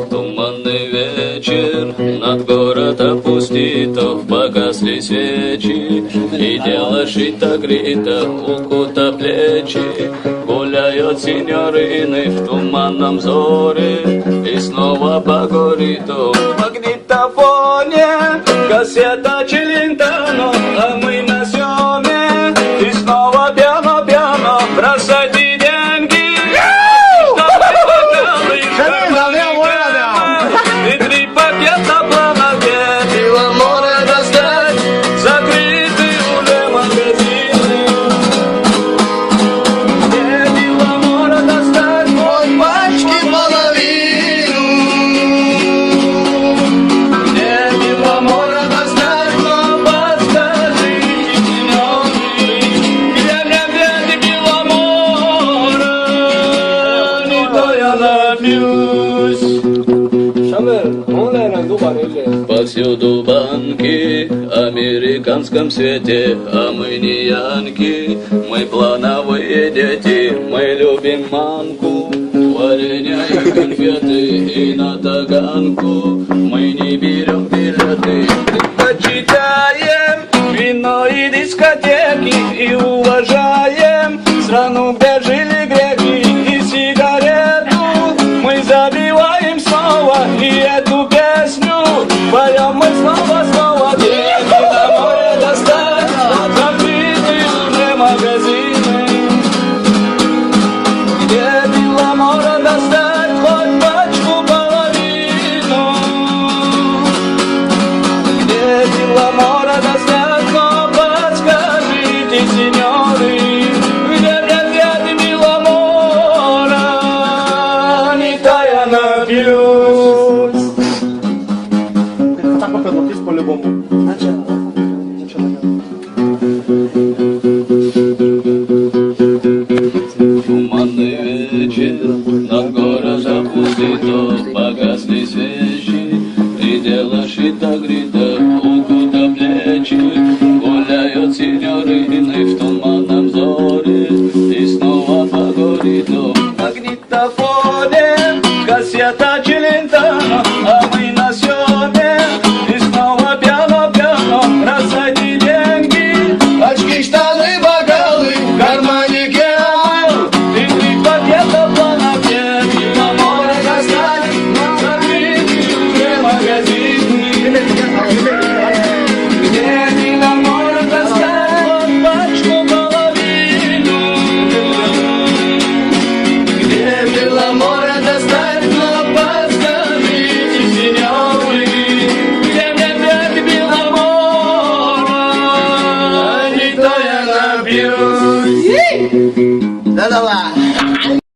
Туманный вечер, над городом пустито, погасли свечи, и дело шито-грито, укута плечи. Гуляют синьорины в туманном зоре, и снова по городу в магнитофоне кассета Челентано, а мы на съеме, и снова пьяно-пьяно, бросайте деньги. И 3 пакета планове, пиво море достать, закрыты уже магазины. Где пиво море достать, хоть пачки половину. Где пиво море достать, но подскажите, сеньоры, где мне взять пиво море, не то я напьюсь. Повсюду банки, американском свете, а мы не янки, мы плановые дети, мы любим манку, варенье и конфеты, и на таганку, мы не берем билеты, предпочитаем вино и дискотеки, и уважаем страну, где жили греки, и сигарету мы забиваем снова, и эту песню поем мы снова, где на море достать, закрыты уже магазины. Где пиво море достать, хоть пачку половину. Где пиво море достать, но подскажите, сеньоры, где мне взять пиво море, не то я напьюсь. Так попадуть по-любому. Туманный вечер, над городом пустито, погасли свечи, и дело шито-грито, укута плечи. Гуляют синьорины в туманном зоре, и снова по городу в магнитофоне кассета Челентано, а мы на съеме, и снова пьяно-пьяно, бросайте деньги, очки, штаны, бокалы, в кармане гел, и 3 пакета планове, пиво море достать, закрыты уже магазины. Где пиво море достать, вот пачку половину. Где пиво море достать, но подскажите, сеньоры, где мне взять пиво море, не то я напьюсь. Да давай.